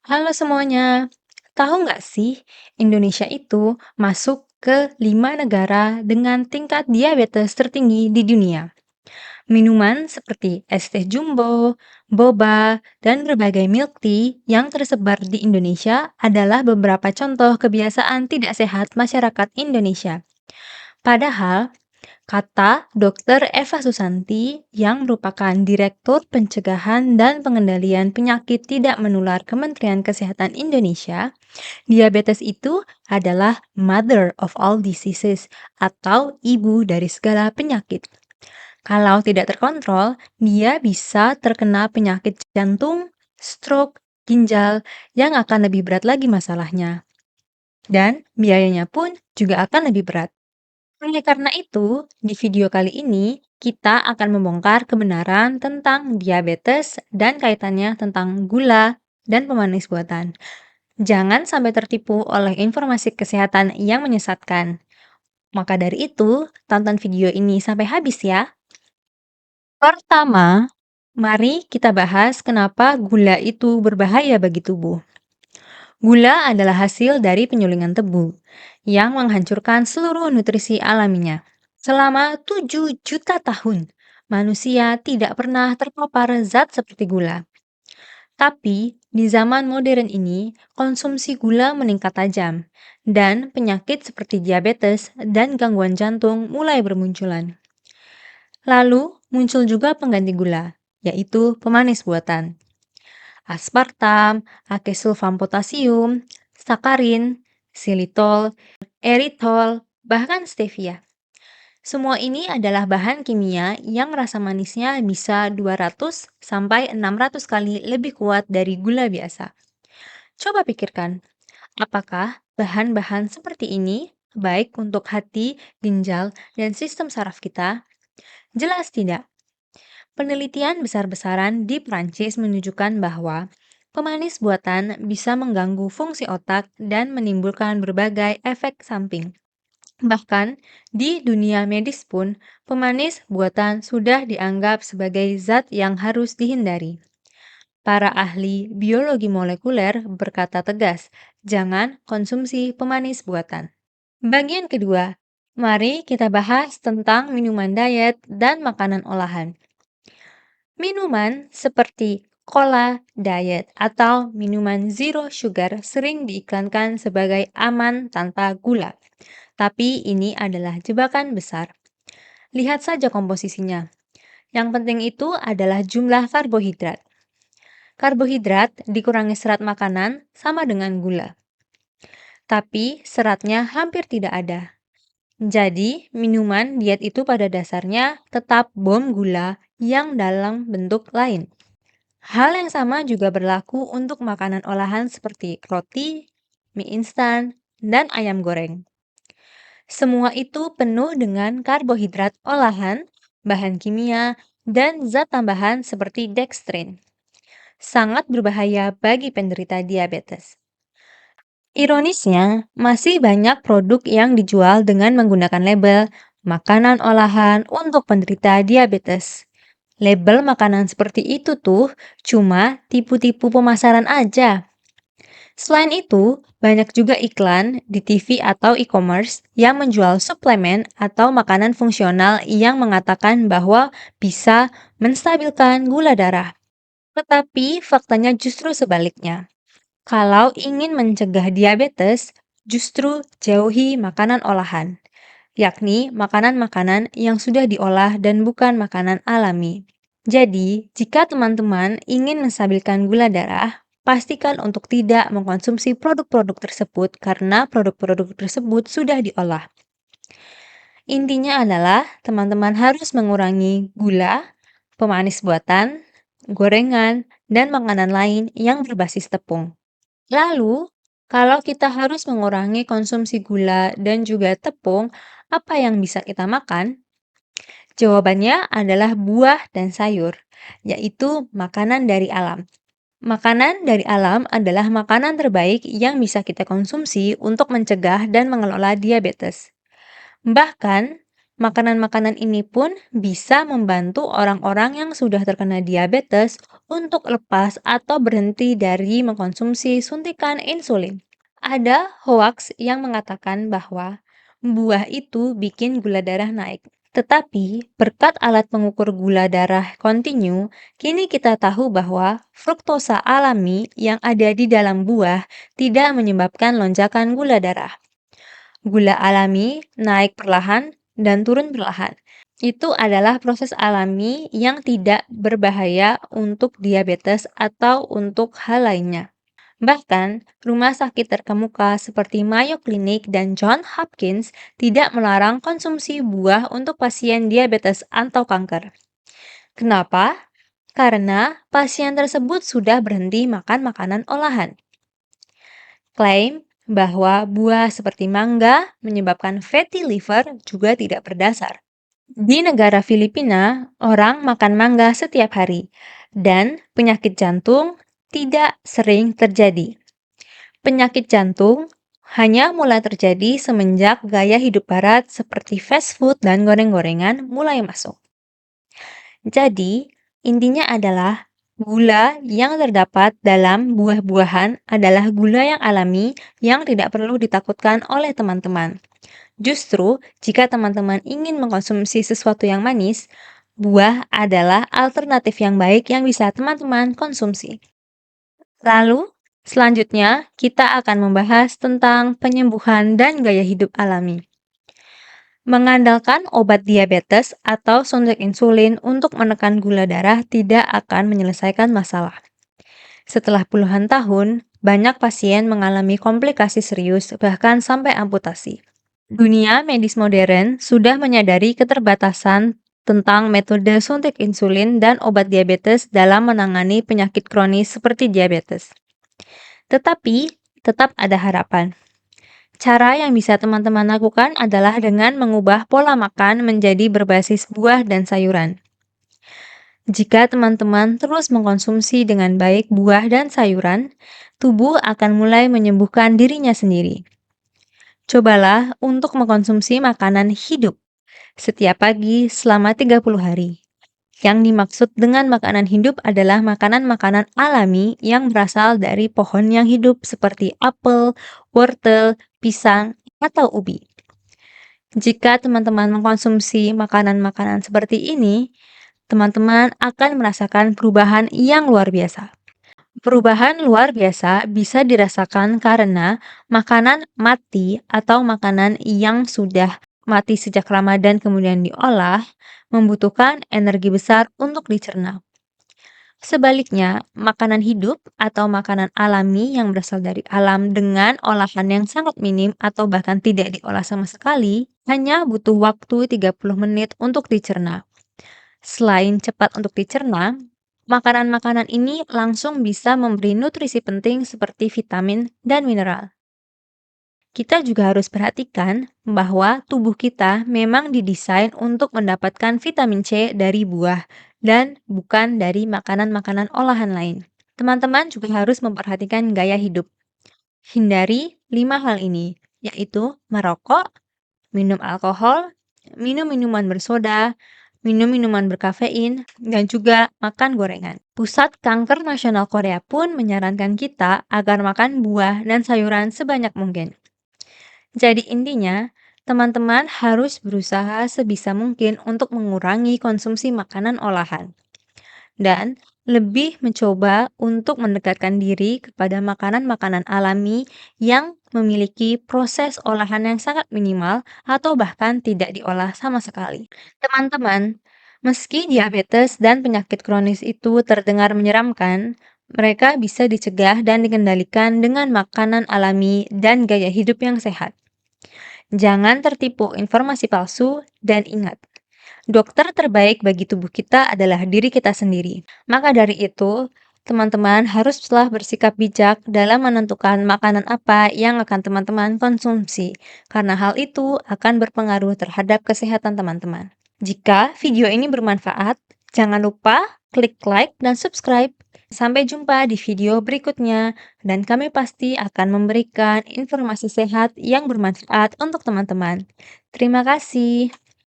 Halo semuanya, tahu nggak sih Indonesia itu masuk ke 5 negara dengan tingkat diabetes tertinggi di dunia. Minuman seperti es teh jumbo, boba, dan berbagai milk tea yang tersebar di Indonesia adalah beberapa contoh kebiasaan tidak sehat masyarakat Indonesia. Padahal kata Dr. Eva Susanti yang merupakan Direktur Pencegahan dan Pengendalian Penyakit Tidak Menular Kementerian Kesehatan Indonesia, diabetes itu adalah mother of all diseases atau ibu dari segala penyakit. Kalau tidak terkontrol, dia bisa terkena penyakit jantung, stroke, ginjal yang akan lebih berat lagi masalahnya. Dan biayanya pun juga akan lebih berat. Oleh karena itu, di video kali ini kita akan membongkar kebenaran tentang diabetes dan kaitannya tentang gula dan pemanis buatan. Jangan sampai tertipu oleh informasi kesehatan yang menyesatkan. Maka dari itu, tonton video ini sampai habis ya. Pertama, mari kita bahas kenapa gula itu berbahaya bagi tubuh. Gula adalah hasil dari penyulingan tebu yang menghancurkan seluruh nutrisi alaminya. Selama 7 juta tahun, manusia tidak pernah terpapar zat seperti gula. Tapi, di zaman modern ini, konsumsi gula meningkat tajam, dan penyakit seperti diabetes dan gangguan jantung mulai bermunculan. Lalu, muncul juga pengganti gula, yaitu pemanis buatan. Aspartam, akesulfam potasium, sakarin, xilitol, eritol, bahkan stevia. Semua ini adalah bahan kimia yang rasa manisnya bisa 200 sampai 600 kali lebih kuat dari gula biasa. Coba pikirkan, apakah bahan-bahan seperti ini baik untuk hati, ginjal, dan sistem saraf kita? Jelas tidak. Penelitian besar-besaran di Prancis menunjukkan bahwa pemanis buatan bisa mengganggu fungsi otak dan menimbulkan berbagai efek samping. Bahkan di dunia medis pun, pemanis buatan sudah dianggap sebagai zat yang harus dihindari. Para ahli biologi molekuler berkata tegas, jangan konsumsi pemanis buatan. Bagian kedua, mari kita bahas tentang minuman diet dan makanan olahan. Minuman seperti cola diet atau minuman zero sugar sering diiklankan sebagai aman tanpa gula. Tapi ini adalah jebakan besar. Lihat saja komposisinya. Yang penting itu adalah jumlah karbohidrat. Karbohidrat dikurangi serat makanan sama dengan gula. Tapi seratnya hampir tidak ada. Jadi, minuman diet itu pada dasarnya tetap bom gula yang dalam bentuk lain. Hal yang sama juga berlaku untuk makanan olahan seperti roti, mie instan, dan ayam goreng. Semua itu penuh dengan karbohidrat olahan, bahan kimia, dan zat tambahan seperti dextrin. Sangat berbahaya bagi penderita diabetes. Ironisnya, masih banyak produk yang dijual dengan menggunakan label makanan olahan untuk penderita diabetes. Label makanan seperti itu tuh cuma tipu-tipu pemasaran aja. Selain itu, banyak juga iklan di TV atau e-commerce yang menjual suplemen atau makanan fungsional yang mengatakan bahwa bisa menstabilkan gula darah. Tetapi faktanya justru sebaliknya. Kalau ingin mencegah diabetes, justru jauhi makanan olahan, yakni makanan-makanan yang sudah diolah dan bukan makanan alami. Jadi, jika teman-teman ingin menstabilkan gula darah, pastikan untuk tidak mengkonsumsi produk-produk tersebut karena produk-produk tersebut sudah diolah. Intinya adalah teman-teman harus mengurangi gula, pemanis buatan, gorengan, dan makanan lain yang berbasis tepung. Lalu, kalau kita harus mengurangi konsumsi gula dan juga tepung, apa yang bisa kita makan? Jawabannya adalah buah dan sayur, yaitu makanan dari alam. Makanan dari alam adalah makanan terbaik yang bisa kita konsumsi untuk mencegah dan mengelola diabetes. Bahkan, Makanan-makanan ini pun bisa membantu orang-orang yang sudah terkena diabetes untuk lepas atau berhenti dari mengkonsumsi suntikan insulin. Ada hoaks yang mengatakan bahwa buah itu bikin gula darah naik. Tetapi, berkat alat pengukur gula darah kontinu, kini kita tahu bahwa fruktosa alami yang ada di dalam buah tidak menyebabkan lonjakan gula darah. Gula alami naik perlahan dan turun perlahan. Itu adalah proses alami yang tidak berbahaya untuk diabetes atau untuk hal lainnya. Bahkan, rumah sakit terkemuka seperti Mayo Clinic dan Johns Hopkins tidak melarang konsumsi buah untuk pasien diabetes atau kanker. Kenapa? Karena pasien tersebut sudah berhenti makan makanan olahan. Klaim bahwa buah seperti mangga menyebabkan fatty liver juga tidak berdasar. Di negara Filipina, orang makan mangga setiap hari, dan penyakit jantung tidak sering terjadi. Penyakit jantung hanya mulai terjadi semenjak gaya hidup barat seperti fast food dan goreng-gorengan mulai masuk. Jadi, intinya adalah gula yang terdapat dalam buah-buahan adalah gula yang alami yang tidak perlu ditakutkan oleh teman-teman. Justru, jika teman-teman ingin mengkonsumsi sesuatu yang manis, buah adalah alternatif yang baik yang bisa teman-teman konsumsi. Lalu, selanjutnya kita akan membahas tentang penyembuhan dan gaya hidup alami. Mengandalkan obat diabetes atau suntik insulin untuk menekan gula darah tidak akan menyelesaikan masalah. Setelah puluhan tahun, banyak pasien mengalami komplikasi serius, bahkan sampai amputasi. Dunia medis modern sudah menyadari keterbatasan tentang metode suntik insulin dan obat diabetes dalam menangani penyakit kronis seperti diabetes. Tetapi, tetap ada harapan. Cara yang bisa teman-teman lakukan adalah dengan mengubah pola makan menjadi berbasis buah dan sayuran. Jika teman-teman terus mengkonsumsi dengan baik buah dan sayuran, tubuh akan mulai menyembuhkan dirinya sendiri. Cobalah untuk mengkonsumsi makanan hidup setiap pagi selama 30 hari. Yang dimaksud dengan makanan hidup adalah makanan-makanan alami yang berasal dari pohon yang hidup seperti apel, wortel, pisang, atau ubi. Jika teman-teman mengkonsumsi makanan-makanan seperti ini, teman-teman akan merasakan perubahan yang luar biasa. Perubahan luar biasa bisa dirasakan karena makanan mati atau makanan yang sudah mati sejak lama dan kemudian diolah membutuhkan energi besar untuk dicerna. Sebaliknya, makanan hidup atau makanan alami yang berasal dari alam dengan olahan yang sangat minim atau bahkan tidak diolah sama sekali, hanya butuh waktu 30 menit untuk dicerna. Selain cepat untuk dicerna, makanan-makanan ini langsung bisa memberi nutrisi penting seperti vitamin dan mineral. Kita juga harus perhatikan bahwa tubuh kita memang didesain untuk mendapatkan vitamin C dari buah dan bukan dari makanan-makanan olahan lain. Teman-teman juga harus memperhatikan gaya hidup. Hindari 5 hal ini, yaitu merokok, minum alkohol, minum minuman bersoda, minum minuman berkafein, dan juga makan gorengan. Pusat Kanker Nasional Korea pun menyarankan kita agar makan buah dan sayuran sebanyak mungkin. Jadi intinya, teman-teman harus berusaha sebisa mungkin untuk mengurangi konsumsi makanan olahan dan lebih mencoba untuk mendekatkan diri kepada makanan-makanan alami yang memiliki proses olahan yang sangat minimal atau bahkan tidak diolah sama sekali. Teman-teman, meski diabetes dan penyakit kronis itu terdengar menyeramkan, mereka bisa dicegah dan dikendalikan dengan makanan alami dan gaya hidup yang sehat. Jangan tertipu informasi palsu dan ingat, dokter terbaik bagi tubuh kita adalah diri kita sendiri. Maka dari itu, teman-teman haruslah bersikap bijak dalam menentukan makanan apa yang akan teman-teman konsumsi, karena hal itu akan berpengaruh terhadap kesehatan teman-teman. Jika video ini bermanfaat, jangan lupa klik like dan subscribe. Sampai jumpa di video berikutnya, dan kami pasti akan memberikan informasi sehat yang bermanfaat untuk teman-teman. Terima kasih.